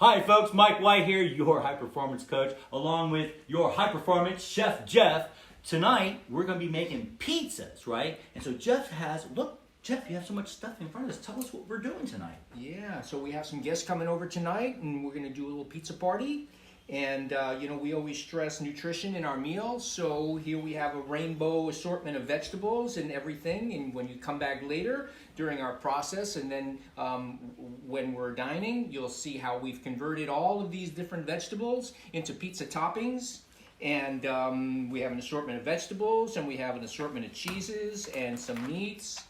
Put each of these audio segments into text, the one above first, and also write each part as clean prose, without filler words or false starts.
Hi folks, Mike White here, your high performance coach, along with your high performance chef Jeff. Tonight we're going to be making pizzas, right? And so Jeff Jeff, you have so much stuff in front of us. Tell us what we're doing tonight. Yeah, so we have some guests coming over tonight, and we're going to do a little pizza party. And, we always stress nutrition in our meals. So here we have a rainbow assortment of vegetables and everything. And when you come back later during our process, and then when we're dining, you'll see how we've converted all of these different vegetables into pizza toppings. And we have an assortment of vegetables, and we have an assortment of cheeses and some meats.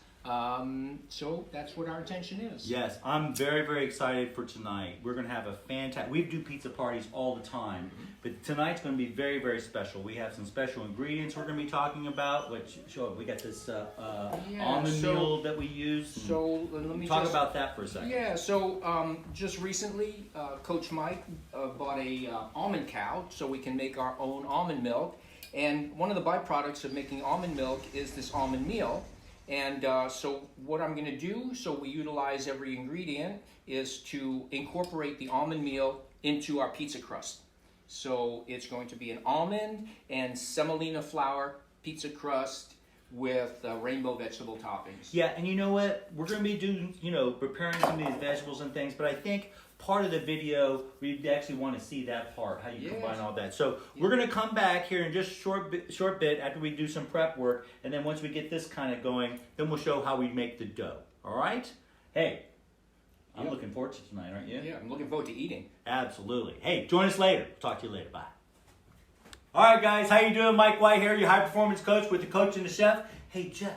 So that's what our intention is. Yes, I'm very, very excited for tonight. We're going to have a fantastic, we do pizza parties all the time, but tonight's going to be very, very special. We have some special ingredients we're going to be talking about, which, we got this almond meal that we use. So let me talk about that for a second. Yeah, so just recently, Coach Mike bought a almond cow so we can make our own almond milk. And one of the byproducts of making almond milk is this almond meal. And so what I'm going to do, so we utilize every ingredient, is to incorporate the almond meal into our pizza crust. So it's going to be an almond and semolina flour pizza crust with rainbow vegetable toppings. Yeah, and you know what? We're going to be doing, preparing some of these vegetables and things, but I think part of the video, we actually want to see that part, how you combine all that. So we're going to come back here in just a short bit after we do some prep work, and then once we get this kind of going, then we'll show how we make the dough. All right? Hey, I'm looking forward to tonight, aren't you? Yeah, I'm looking forward to eating. Absolutely. Hey, join us later. Talk to you later. Bye. All right, guys, how you doing? Mike White here, your high performance coach with the coach and the chef. Hey, Jeff.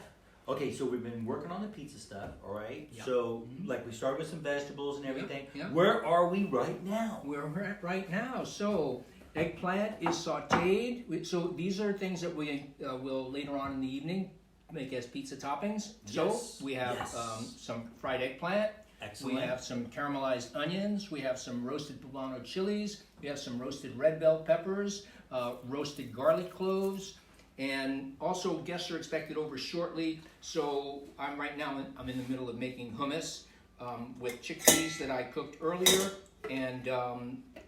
Okay, so we've been working on the pizza stuff, all right? Yep. So, we started with some vegetables and everything. Yep. Where are we right now? Where we're at right now. So, eggplant is sautéed. So, these are things that we will later on in the evening make as pizza toppings. Yes. So, we have some fried eggplant. Excellent. We have some caramelized onions. We have some roasted poblano chilies. We have some roasted red bell peppers, roasted garlic cloves. And also guests are expected over shortly, so I'm in the middle of making hummus with chickpeas that I cooked earlier, and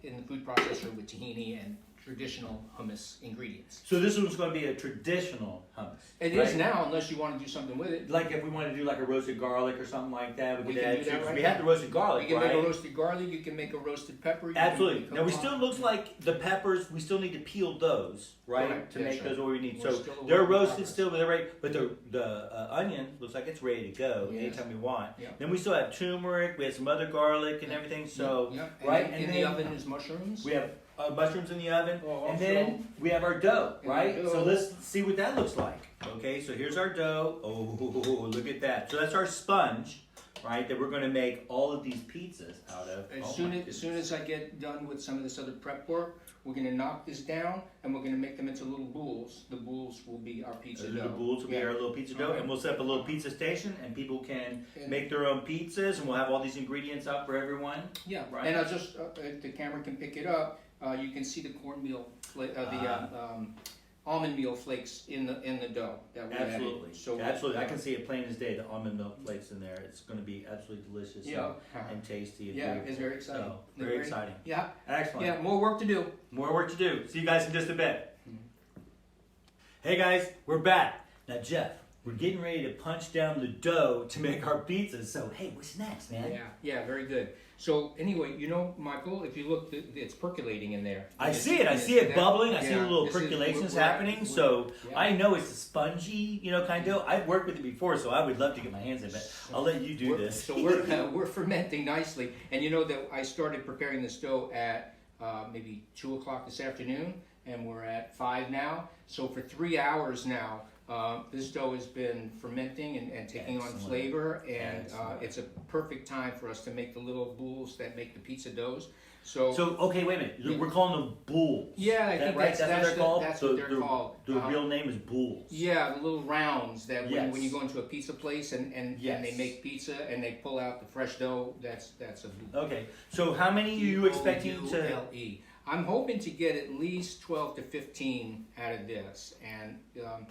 in the food processor with tahini and traditional hummus ingredients. So this one's going to be a traditional hummus. It is now, unless you want to do something with it. Like if we want to do like a roasted garlic or something like that, we could can add do that right we now. have the roasted garlic, You can right? make a roasted garlic, you can make a roasted pepper. Absolutely. Now we still looks like the peppers, we still need to peel those, right? Correct. To make those what we need. We're So still a they're work in roasted progress. still, but they're ready. But the onion looks like it's ready to go anytime we want. Yep. Then we still have turmeric, we have some other garlic and everything. So right, and in the oven is mushrooms. We have mushrooms in the oven, Oh, and then we have our dough, right? dough. So let's see what that looks like. Okay, so here's our dough. Oh, look at that. So that's our sponge, right, that we're going to make all of these pizzas out of. As soon as I get done with some of this other prep work, we're going to knock this down, and we're going to make them into little bowls. The bowls will be our pizza dough. The bowls will be our little pizza dough, and we'll set up a little pizza station, and people can make their own pizzas, and we'll have all these ingredients out for everyone. Yeah, right. And I'll just, if the camera can pick it up, you can see the cornmeal, almond meal flakes in the dough that we Absolutely. added. So absolutely. I can see it plain as day, the almond milk flakes in there. It's going to be absolutely delicious and tasty. And it's very exciting. So, very exciting. Yeah. Excellent. Yeah, more work to do. More work to do. See you guys in just a bit. Hey guys, we're back. Now Jeff, we're getting ready to punch down the dough to make our pizzas. So hey, what's next, man? Yeah, very good. So anyway, Michael, if you look, it's percolating in there. I see it. I see it bubbling. I see the little percolations happening. So I know it's a spongy, kind of dough. I've worked with it before, so I would love to get my hands in it. I'll let you do this. So we're fermenting nicely, and you know that I started preparing this dough at maybe 2 o'clock this afternoon, and we're at 5 now. So for 3 hours now, this dough has been fermenting and taking on flavor, and it's a perfect time for us to make the little boules that make the pizza doughs. So okay, wait a minute. We're calling them boules. Yeah, I think right? That's what they're called. That's what they're called. The real name is boules. Yeah, the little rounds that when you go into a pizza place and they make pizza and they pull out the fresh dough, that's a boule. Okay, so how many are you expecting to? Boule. I'm hoping to get at least 12 to 15 out of this, and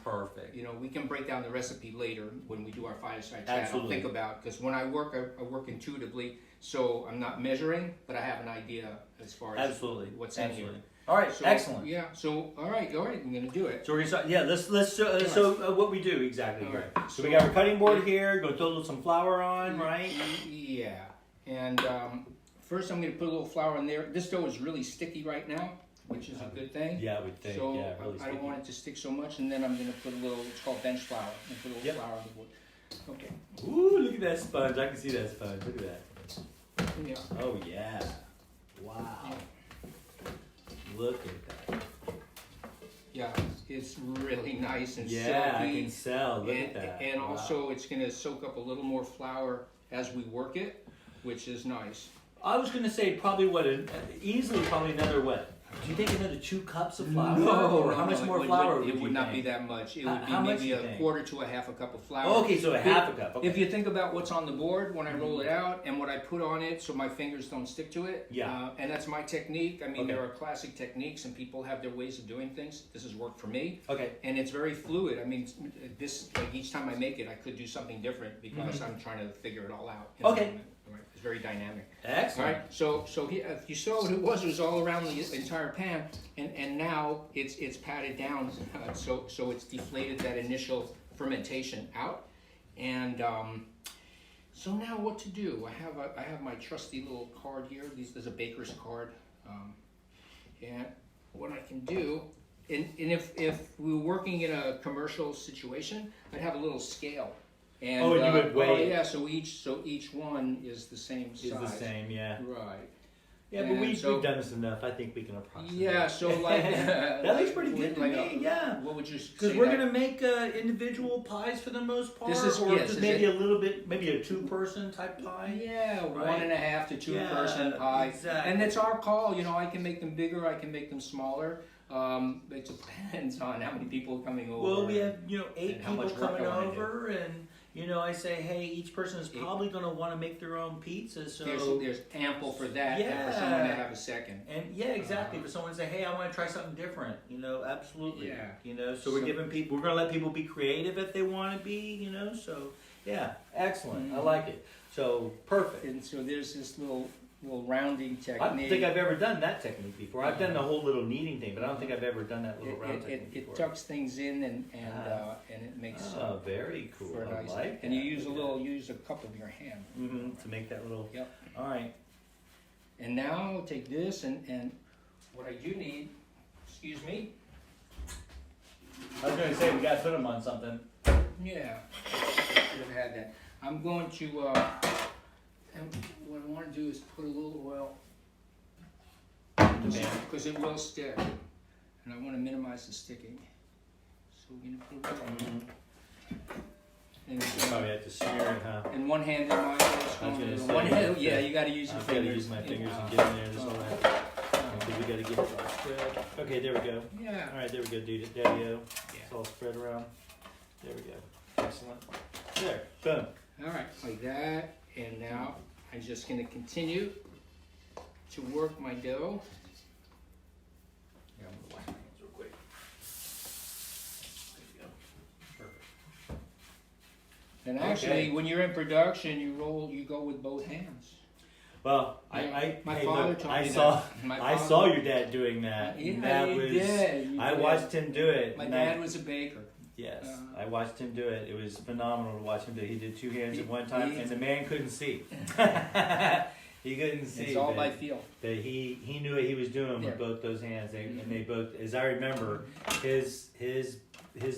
Perfect. you know, we can break down the recipe later when we do our fireside chat. Absolutely. I'll think about, because when I work, I work intuitively, so I'm not measuring, but I have an idea as far as Absolutely. what's in Absolutely. here. All right, So, excellent. Yeah. So all right, I'm gonna do it. So we're gonna start. Yeah, let's so what we do exactly. All Here. right. So we got our cutting board here. Go throw some flour on, right? Yeah. And first, I'm gonna put a little flour in there. This dough is really sticky right now, which is a good thing. Yeah, I would think. So yeah, really I sticky. don't want it to stick so much, and then I'm gonna put a little. It's called bench flour. I'm gonna put a little Yep. flour on the board. Okay. Ooh, look at that sponge. I can see that sponge. Look at that. Yeah. Oh yeah. Wow. Look at that. Yeah, it's really nice and Yeah, I silky. can sell. Look and, at that. And Wow. also, it's going to soak up a little more flour as we work it, which is nice. I was gonna say probably easily probably another what? Do you think another 2 cups of flour? Or how much more flour It would would you not think? be that much. It How- would be how much maybe do you a think? quarter to a half a cup of flour. Oh, okay, so a half a cup. Okay. If you think about what's on the board when I roll it out and what I put on it so my fingers don't stick to it, Yeah. and that's my technique. I mean, Okay. there are classic techniques and people have their ways of doing things. This has worked for me. Okay. And it's very fluid. I mean, this, like each time I make it, I could do something different because I'm trying to figure it all out. in the Okay. moment. Right? It's very dynamic. All Excellent. right. So he, if you saw what it was all around the entire pan, and now it's patted down, so it's deflated that initial fermentation out, and so now what to do? I have my trusty little card here. There's a baker's card, and what I can do. And if we were working in a commercial situation, I'd have a little scale. And, Oh, and you would weigh it. yeah, so each one is the same size. Is the same, yeah. Right. Yeah, but And we've so- done this enough. I think we can approximate. Yeah, so like that looks pretty good to like me. Yeah. What would you say? Because we're that- gonna make individual pies for the most part, This is- or yes, just is maybe it- a little bit, maybe a 2-person type pie. Yeah, Right. 1.5 to 2 Yeah, person pie, exactly. and it's our call. You know, I can make them bigger, I can make them smaller. It depends on how many people are coming over. Well, we have 8 and how people much work coming I wanna over, and I say, hey, each person is probably gonna want to make their own pizza, so there's ample for that, and for Yeah. someone to have a second. and yeah, exactly. For someone to say, hey, I want to try something different, absolutely. Yeah. So we're giving people, we're gonna let people be creative if they want to be, so yeah, excellent. I like it. So perfect. And so there's this little rounding technique. I don't think I've ever done that technique before. I've done the whole little kneading thing, but I don't think I've ever done that little round technique It before. tucks things in and it makes Oh, very cool. for a I nice. like And you that. use a cup of your hand. To make that little. Yep. All right. And now I'll take this and what I do need, excuse me. I was going to say we got to put them on something. Yeah, should have had that. I'm going to, and what I want to do is put a little oil, because it will stick, and I want to minimize the sticking. So we're going to put it on. And, Probably have to smear it, huh? and one hand in my gonna say, yeah, you got to use your I've got to fingers. use my fingers and get in there just all that. Because we got to get it all spread. Okay, there we go. Yeah. All right, there we go, dude. There we go. It's all spread around. There we go. Excellent. There. Boom. All right, like that, and now I'm just going to continue to work my dough. Yeah, I'm gonna wash my hands real quick. There you go. Perfect. And actually, Okay. when you're in production, you go with both hands. Well, Yeah, my hey, father look, taught I me saw, that. My I father- saw your dad doing that. Yeah, and that he was, did. He I did. watched him do it. My and dad was a baker. Yes, I watched him do it. It was phenomenal to watch him do it. He did 2 hands at one time, he- and the man couldn't see. He couldn't see. It's all but, by feel. but he knew what he was doing Yeah. with both those hands. And they both, as I remember, his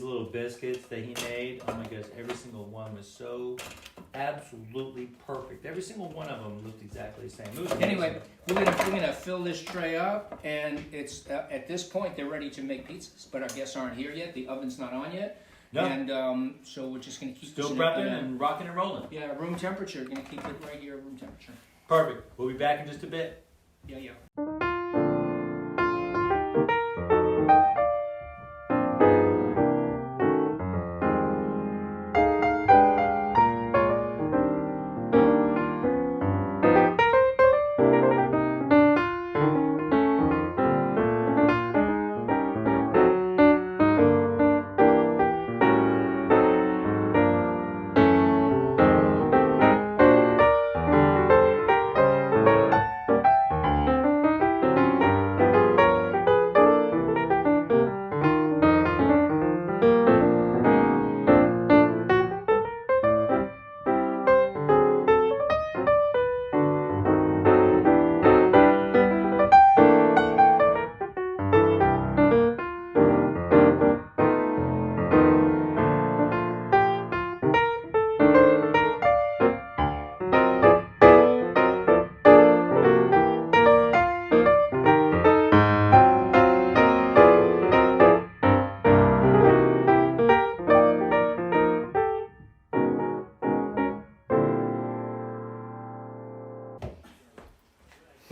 little biscuits that he made. Oh my gosh, every single one was so absolutely perfect. Every single one of them looked exactly the same. It was amazing. Anyway, we're gonna fill this tray up, and it's at this point they're ready to make pizzas, but our guests aren't here yet. The oven's not on yet, No. and so we're just gonna keep Still this prepping in a, and rocking and rolling. yeah, room temperature. Gonna keep it right here, room temperature. Perfect. We'll be back in just a bit. Yeah.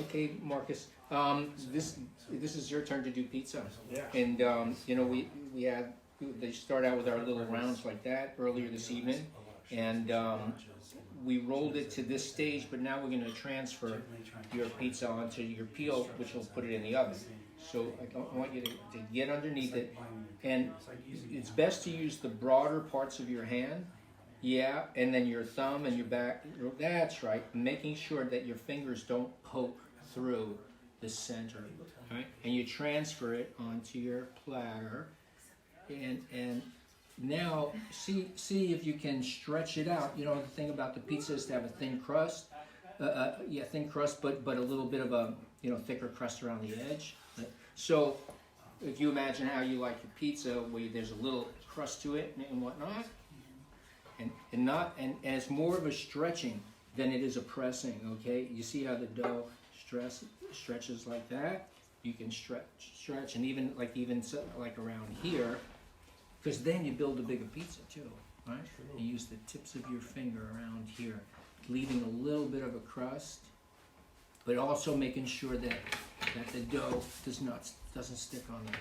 Okay, Marcus. This is your turn to do pizza. Yeah. And you know we had they start out with our little rounds like that earlier this evening, and we rolled it to this stage. But now we're going to transfer your pizza onto your peel, which will put it in the oven. So I don't want you to get underneath it, and it's best to use the broader parts of your hand. Yeah, and then your thumb and your back. That's right. Making sure that your fingers don't poke through the center. Right? And you transfer it onto your platter. And now see if you can stretch it out. You know, the thing about the pizza is to have a thin crust. Thin crust, but a little bit of a thicker crust around the edge. So if you imagine how you like your pizza, where there's a little crust to it and whatnot. And it's more of a stretching than it is a pressing, okay? You see how the dough stretches like that? You can stretch, and even around here, because then you build a bigger pizza too, right? You use the tips of your finger around here, leaving a little bit of a crust, but also making sure that the dough doesn't stick on it.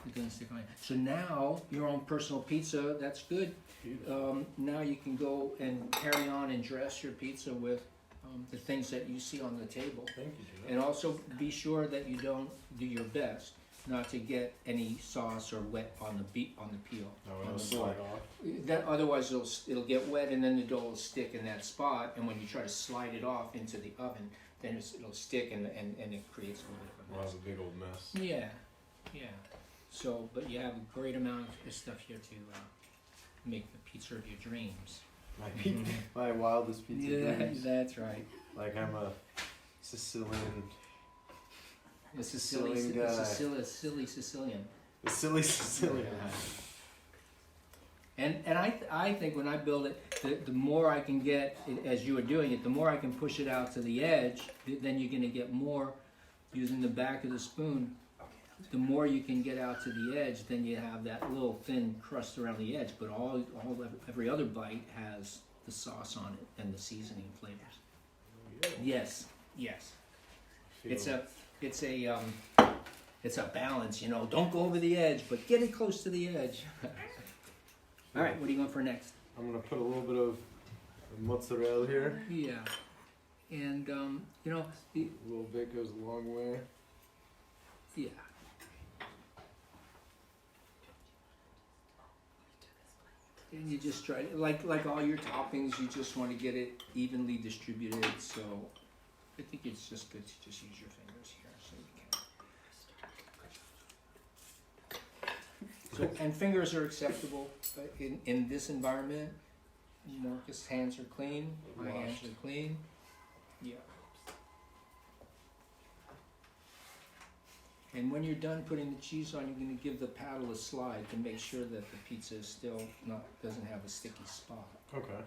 It doesn't stick on it. So now your own personal pizza, that's good. Now you can go and carry on and dress your pizza with the things that you see on the table. Thank you, Gino. And also be sure that you don't do your best not to get any sauce or wet on the peel. Oh, on it'll the slide dough. off. That otherwise it'll get wet, and then the dough will stick in that spot. And when you try to slide it off into the oven, then it'll stick and it creates a little bit of a We'll mess. have a big old mess. Yeah. So, but you have a great amount of stuff here to make the pizza of your dreams. My wildest pizza dreams. That's right. Like I'm a Sicilian, It's a Sicilian silly, guy. silly Sicilian. a silly Sicilian. And I think when I build it, the more I can get, as you are doing it, the more I can push it out to the edge, then you're going to get more using the back of the spoon. The more you can get out to the edge, then you have that little thin crust around the edge. But every other bite has the sauce on it and the seasoning flavors. Yes. It's a balance, you know. Don't go over the edge, but get it close to the edge. All right, what are you going for next? I'm gonna put a little bit of mozzarella here. Yeah, and you know, A little bit goes a long way. yeah. And you just try like all your toppings, you just want to get it evenly distributed. So I think it's just good to just use your fingers here, so you can. So and fingers are acceptable in this environment. Marcus' hands are clean. My hands are clean. Yeah. And when you're done putting the cheese on, you're going to give the paddle a slide to make sure that the pizza is still doesn't have a sticky spot. Okay.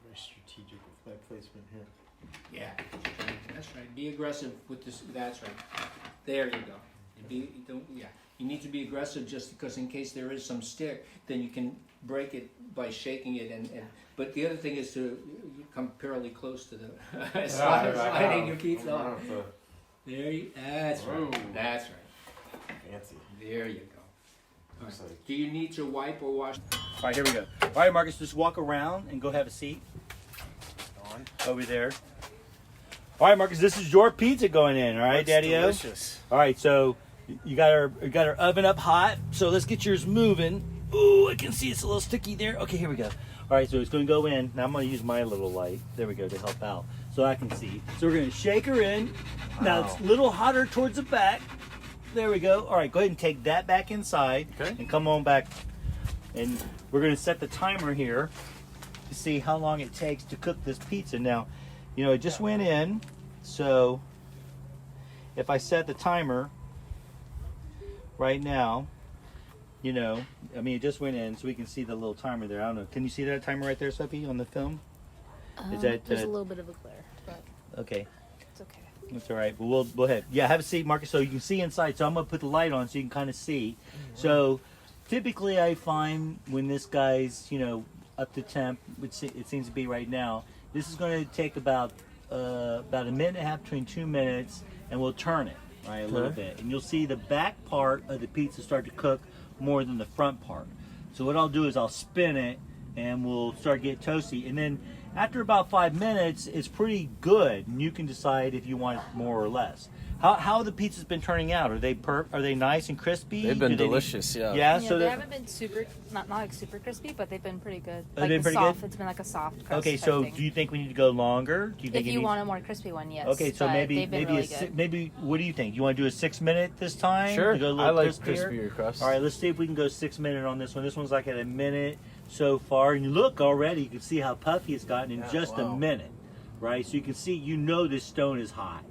Very strategic with my placement here. Yeah, that's right. Be aggressive with this. That's right. There you go. You need to be aggressive just because in case there is some stick, then you can break it by shaking it. But the other thing is to come fairly close to the sliding your pizza on. That's right. That's right. Fancy. There you go. Looks like Do you need to wipe or wash? All right, here we go. All right, Marcus, just walk around and go have a seat on. over there. All right, Marcus, this is your pizza going in. All right, Daddy-O? Delicious. All right, so you got our oven up hot. So let's get yours moving. Ooh, I can see it's a little sticky there. Okay, here we go. All right, so it's going to go in. Now I'm going to use my little light. There we go to help out, so I can see. So we're going to shake her in. Now it's a little hotter towards the back. There we go. All right, go ahead and take that back inside. Okay. And come on back. And we're going to set the timer here to see how long it takes to cook this pizza. Now, you know, it just went in. So if I set the timer right now, you know, I mean, it just went in, so we can see the little timer there. I don't know. Can you see that timer right there, Sophie, on the film? Is that There's a little bit of a glare, but okay? it's okay. That's all right. But we'll have have a seat, Marcus, so you can see inside. So I'm gonna put the light on so you can kind of see. So typically, I find when this guy's up to temp, which it seems to be right now, this is going to take about a minute and a half, between 2 minutes, and we'll turn it a little bit, and you'll see the back part of the pizza start to cook more than the front part. So what I'll do is I'll spin it, and we'll start getting toasty, and then after about 5 minutes, it's pretty good, and you can decide if you want more or less. How have the pizzas been turning out? Are they nice and crispy? They've been delicious, yeah. Yeah, Yeah, so they haven't been super, not like super crispy, but they've been pretty good. They've Like been pretty soft. good? It's been like a soft crust. okay. type So thing. do you think we need to go longer? Do you think If it you needs- want a more crispy one, yes. Okay, so but maybe they've been maybe really good. maybe what do you think? You want to do a 6 minute this time? Sure. To go a I little like crispier? crispier crust. All right, let's see if we can go 6 minute on this one. This one's like at a minute so far, and you look already. You can see how puffy it's gotten in just a minute, right? So you can see, this stone is hot,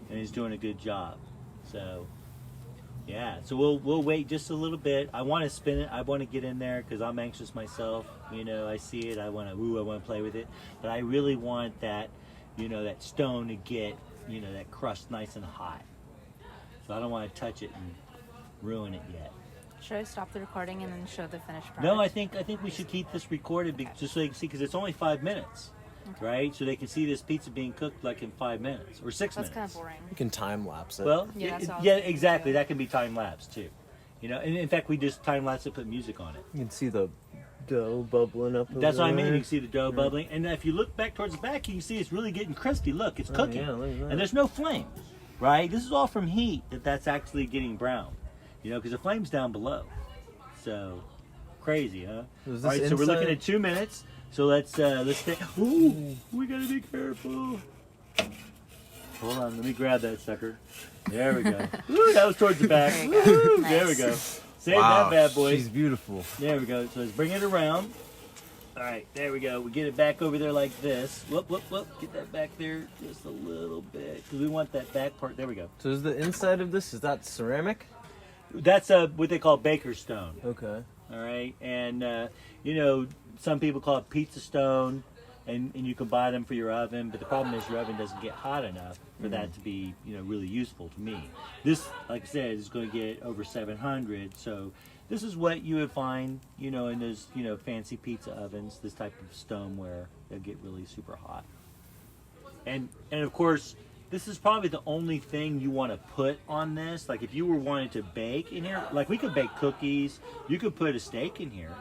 and it's doing a good job. So. Yeah, so we'll wait just a little bit. I want to spin it. I want to get in there because I'm anxious myself. I see it. I want to play with it. But I really want that, that stone to get, that crust nice and hot. So I don't want to touch it and ruin it yet. Should I stop the recording and then show the finished product? No, I think we should keep this recorded just so they can see, because it's only 5 minutes, right? So they can see this pizza being cooked like in 5 minutes or 6 That's minutes. kind of boring. You can time lapse it. Well, Yeah, that's all I was yeah, thinking, exactly. too. That can be time lapse too. And in fact, we just time lapse it, put music on it. You can see the dough bubbling up. That's over what I mean. there. You can see the dough bubbling, and if you look back towards the back, you can see it's really getting crispy. Look, it's cooking, yeah, look at that. and there's no flame, right? This is all from heat that's actually getting brown, because the flame's down below. So crazy, huh? Was All right, this so we're looking inside? at 2 minutes. So let's stay. Ooh, we gotta be careful. Hold on, let me grab that sucker. There we go. Ooh, that was towards the back. There you go. Woo, Nice. there we go. Save Wow, that bad boy. She's beautiful. There we go. So let's bring it around. All right, there we go. We get it back over there like this. Whoop, whoop, whoop. Get that back there just a little bit because we want that back part. There we go. So is the inside of this, is that ceramic? That's what they call baker's stone. Okay. All right, and some people call it pizza stone, and you can buy them for your oven. But the problem is your oven doesn't get hot enough for that to be really useful to me. This, like I said, is going to get over 700. So this is what you would find in those fancy pizza ovens. This type of stoneware, they'll get really super hot. And of course, this is probably the only thing you want to put on this. Like if you were wanting to bake in here, like we could bake cookies, you could put a steak in here,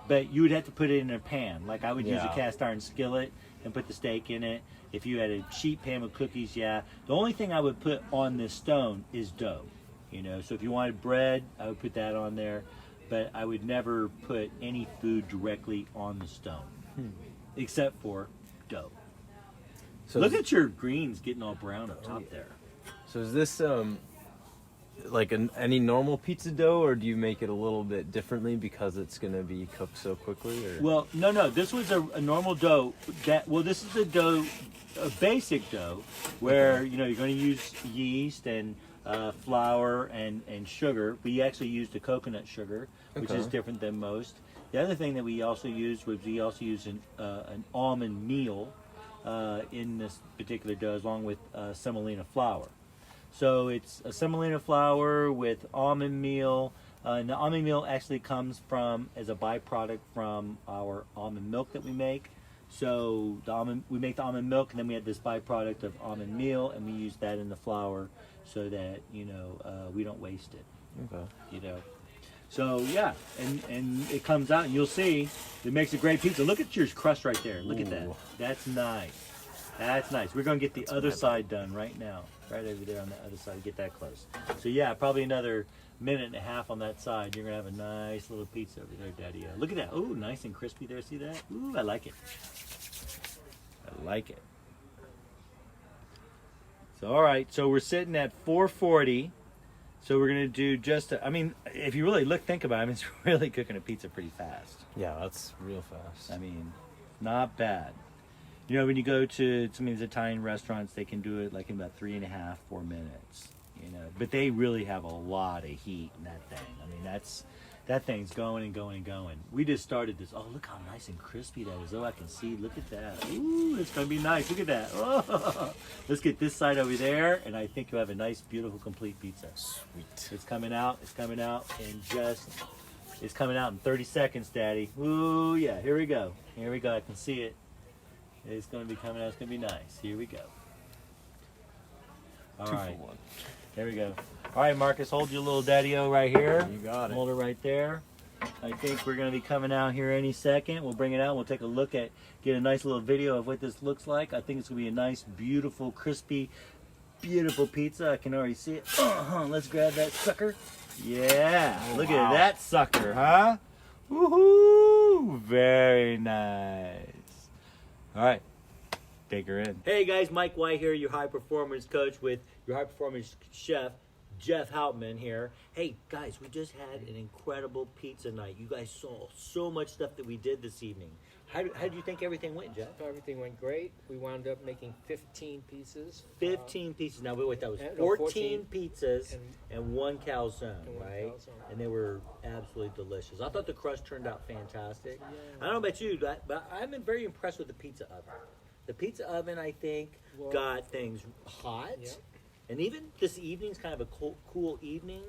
but you would have to put it in a pan. Like I would use a Yeah. cast iron skillet and put the steak in it. If you had a cheap pan with cookies, yeah. The only thing I would put on this stone is dough. So if you wanted bread, I would put that on there, but I would never put any food directly on the stone, except for dough. So Look at your greens getting all brown up top there. So is this like any normal pizza dough, or do you make it a little bit differently because it's gonna be cooked so quickly? Or? Well, no. This was a normal dough. This is a dough, a basic dough, where you're going to use yeast and flour and sugar. We actually used a coconut sugar, which is Okay. different than most. The other thing that we also used was an almond meal in this particular dough, along with semolina flour. So it's a semolina flour with almond meal, and the almond meal actually comes as a byproduct from our almond milk that we make. So we make the almond milk, and then we have this byproduct of almond meal, and we use that in the flour so that we don't waste it. Okay. So yeah, and it comes out, and you'll see it makes a great pizza. Look at your crust right there. Look at that. Ooh. That's nice. That's nice. We're gonna get the other side done right now, right over there on the other side. Get that close. So yeah, probably another minute and a half on that side. You're gonna have a nice little pizza over there, Daddy. Look at that. Oh, nice and crispy there. See that? Ooh, I like it. I like it. So all right. So we're sitting at 440. So we're gonna do if you really think about it, it's really cooking a pizza pretty fast. Yeah, that's real fast. I mean, not bad. When you go to some of these Italian restaurants, they can do it like in about 3.5, 4 minutes. But they really have a lot of heat in that thing. I mean, That thing's going and going and going. We just started this. Oh, look how nice and crispy that is. Oh, I can see. Look at that. Ooh, it's going to be nice. Look at that. Oh. Let's get this side over there, and I think you'll have a nice, beautiful, complete pizza. Sweet. It's coming out. It's coming out in just... It's coming out in 30 seconds, Daddy. Ooh, yeah. Here we go. Here we go. I can see it. It's going to be coming out. It's going to be nice. Here we go. All 2 right. for 1. There we go. All right, Marcus, hold your little daddy-o right here. You got it. Hold it right there. I think we're going to be coming out here any second. We'll bring it out. We'll take a look at, get a nice little video of what this looks like. I think it's going to be a nice, beautiful, crispy, beautiful pizza. I can already see it. Let's grab that sucker. Yeah. Oh, look wow. at that sucker, huh? Woohoo! Very nice. All right. Take her in. Hey guys, Mike White here, your high performance coach with your high performance chef, Jeff Houtman here. Hey guys, we just had an incredible pizza night. You guys saw so much stuff that we did this evening. How do you think everything went, Jeff? Everything went great. We wound up making 15 pieces. 15 pieces. Now wait, that was no, 14 pizzas and and one calzone, and one right? calzone. And they were absolutely delicious. I thought the crust turned out fantastic. Yeah. I don't know about you, but I'm very impressed with the pizza oven. The pizza oven, I think, Well, got things hot. Yeah. And even this evening's kind of a cool evening.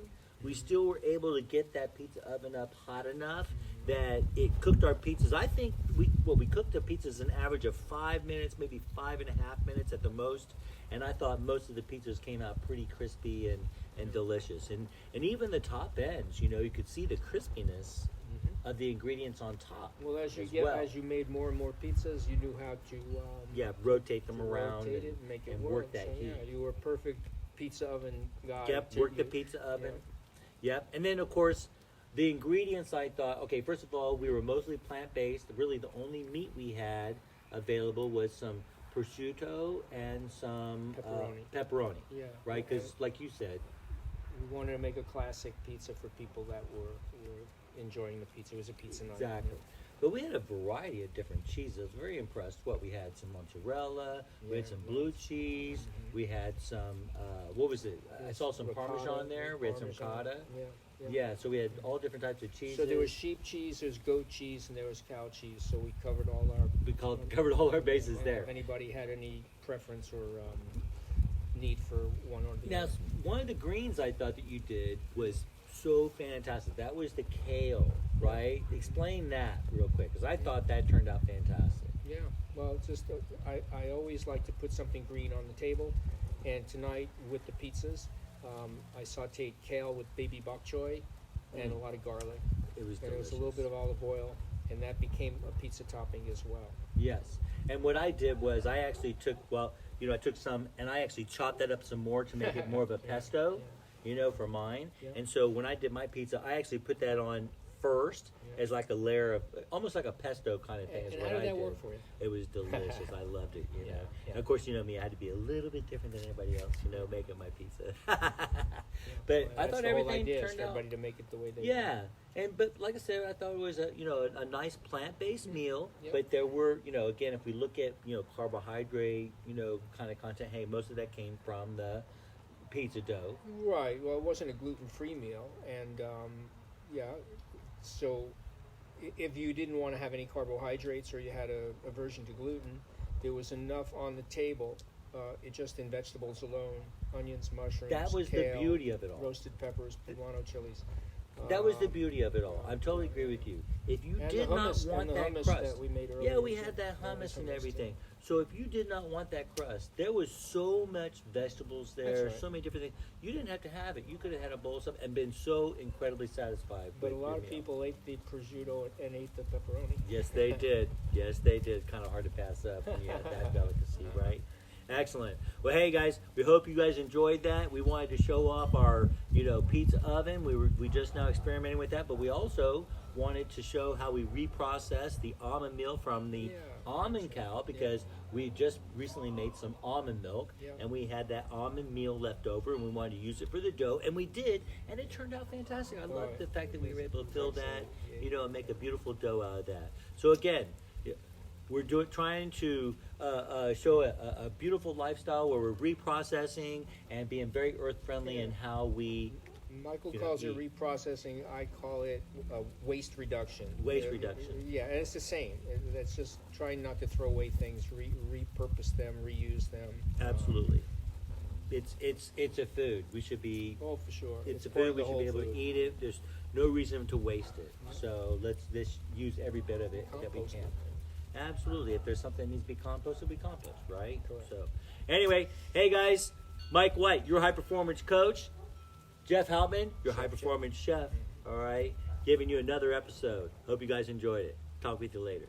We still were able to get that pizza oven up hot enough that it cooked our pizzas. I think we cooked the pizzas an average of 5 minutes, maybe 5.5 minutes at the most. And I thought most of the pizzas came out pretty crispy and delicious. And even the top ends, you could see the crispiness of the ingredients on top. Well, as you made more and more pizzas, you knew how to rotate them around rotate it and make it and work. work that So, heat. yeah, you were a perfect pizza oven guy. Yep, to work the use. pizza oven. Yep, and then of course, the ingredients I thought, okay, first of all, we were mostly plant-based. Really the only meat we had available was some prosciutto and some pepperoni. Yeah. Right, because like you said, We wanted to make a classic pizza for people that were enjoying the pizza. It was a pizza night. exactly. But we had a variety of different cheeses. I was very impressed. We had some mozzarella, we had Yeah, some blue cheese, we had some, what was it? I saw some Ricotta, Parmesan there, we had some Parmesan. cotta. Yeah. Yeah, so we had all different types of cheeses. So there was sheep cheese, there was goat cheese, and there was cow cheese. So we covered all our. We covered all our bases and there. If anybody had any preference or need for one or the Now, other. one of the greens I thought that you did was so fantastic. That was the kale, right? Explain that real quick, because I thought that turned out fantastic. Yeah, well, it's just I always like to put something green on the table, and tonight with the pizzas, I sautéed kale with baby bok choy and a lot of garlic, It was and delicious. it was a little bit of olive oil, and that became a pizza topping as well. Yes. And what I did was I actually took, I took some and I actually chopped that up some more to make it more of a pesto, for mine. Yeah. And so when I did my pizza, I actually put that on first as like a layer of, almost like a pesto kind of thing. Is And what how did I that did. work for you? It was delicious. I loved it, Yeah, yeah. And of course, you know me, I had to be a little bit different than everybody else, making my pizza. But Well, I that's thought the whole everything idea is turned for out. everybody to make it the way they Yeah, but like I said, I thought it was a nice plant-based meal. Yep. But there were again, if we look at carbohydrate kind of content, hey, most of that came from the pizza dough. Right. Well, it wasn't a gluten-free meal, and so if you didn't want to have any carbohydrates or you had a aversion to gluten, there was enough on the table, just in vegetables alone, onions, mushrooms, That was kale, the beauty of it all. roasted peppers, poblano chilies. That was the beauty of it all. I totally agree with you. If you And did the not hummus, want and the that hummus crust, that we made earlier. yeah, we too. had that Yeah, it was hummus and too. everything. So if you did not want that crust, there was so much vegetables there, right. so many different things. You didn't have to have it. You could have had a bowl of stuff and been so incredibly satisfied. But a with lot your of meal. people ate the prosciutto and ate the pepperoni. Yes, they did. Yes, they did. Kind of hard to pass up when you have that delicacy, right? Excellent. Well, hey guys, we hope you guys enjoyed that. We wanted to show off our, pizza oven. We just now experimenting with that, but we also wanted to show how we reprocess the almond meal from the almond cow, because we just recently made some almond milk, and we had that almond meal left over, and we wanted to use it for the dough, and we did, and it turned out fantastic. I love the fact that we were able to fill that, and make a beautiful dough out of that. So again, we're trying to show a beautiful lifestyle where we're reprocessing and being very earth friendly in how we Michael you know, calls it eat. reprocessing. I call it waste reduction. Waste reduction. Yeah, and it's the same. That's just trying not to throw away things, repurpose them, reuse them. Absolutely. It's a food. We should be. Oh, for sure. It's a part food. of We the should be whole able to food. eat it. There's no reason to waste it. So let's use every bit of it that we Compost can. it. Absolutely. If there's something that needs to be composted, we compost, right? Correct. So, anyway, hey guys, Mike White, your high performance coach. Jeff Houtman, your high performance chef. All right, giving you another episode. Hope you guys enjoyed it. Talk with you later.